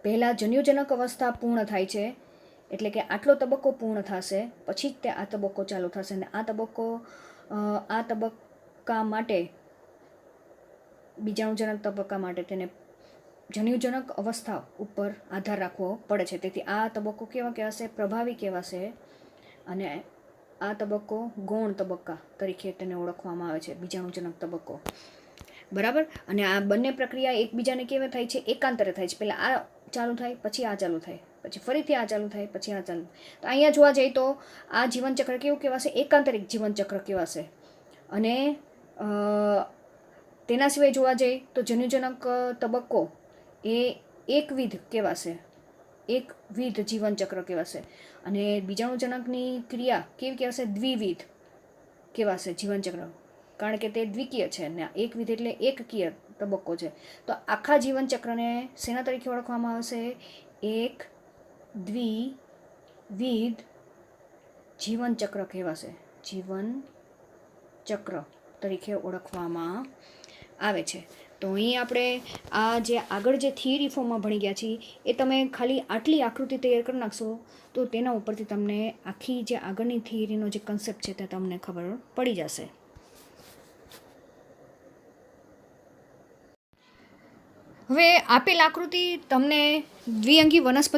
પહેલાં જન્યુજનક અવસ્થા પૂર્ણ થાય છે એટલે કે આટલો તબક્કો પૂર્ણ થશે પછી જ તે આ તબક્કો ચાલુ થશે. અને આ તબક્કા માટે બીજાણુજનક તબક્કા માટે તેને જન્યુજનક અવસ્થા ઉપર આધાર રાખવો પડે છે. તેથી આ તબક્કો કેવા કહેવાશે? પ્રભાવી કહેવાશે. અને આ તબક્કો ગૌણ તબક્કા તરીકે તેને ઓળખવામાં આવે છે, બીજાણુજનક તબક્કો. બરાબર. અને આ બંને પ્રક્રિયા એકબીજાને કેવા થાય છે? એકાંતરે થાય છે. પહેલાં આ ચાલુ થાય, પછી આ ચાલુ થાય, પછી ફરીથી આ ચાલુ થાય, પછી આ ચાલુ. તો અહીંયા જોવા જઈએ તો આ જીવનચક્ર કેવું કહેવાશે? એકાંતરિક જીવનચક્ર કહેવાશે. અને તેના સિવાય જોવા જઈએ તો જન્યુજનક તબક્કો એ એકવિધ કહેવાશે. એકવિધ જીવનચક્ર કહેવાશે. અને બીજાણુજનકની ક્રિયા કેવી કહેવાશે? દ્વિવિધ કહેવાશે જીવનચક્ર, કારણ કે તે દ્વિકીય છે ને એકવિધ એટલે એકકીય તબક્કો છે. તો આખા જીવનચક્રને શેના તરીકે ઓળખવામાં આવશે? એક દ્વિવિધ જીવનચક્ર કહેવાશે. જીવનચક્ર તરીકે ઓળખવામાં આવે છે. તો અહીં આપણે આ જે આગળ જે થિયરી ફોર્મમાં ભણી ગયા છીએ એ તમે ખાલી આટલી આકૃતિ તૈયાર કરી નાખશો તો તેના ઉપરથી તમને આખી જે આગળની થિયરીનો જે કન્સેપ્ટ છે તે તમને ખબર પડી જશે. હવે આપેલ આકૃતિ તમને દ્વિઅંગી વનસ્પતિ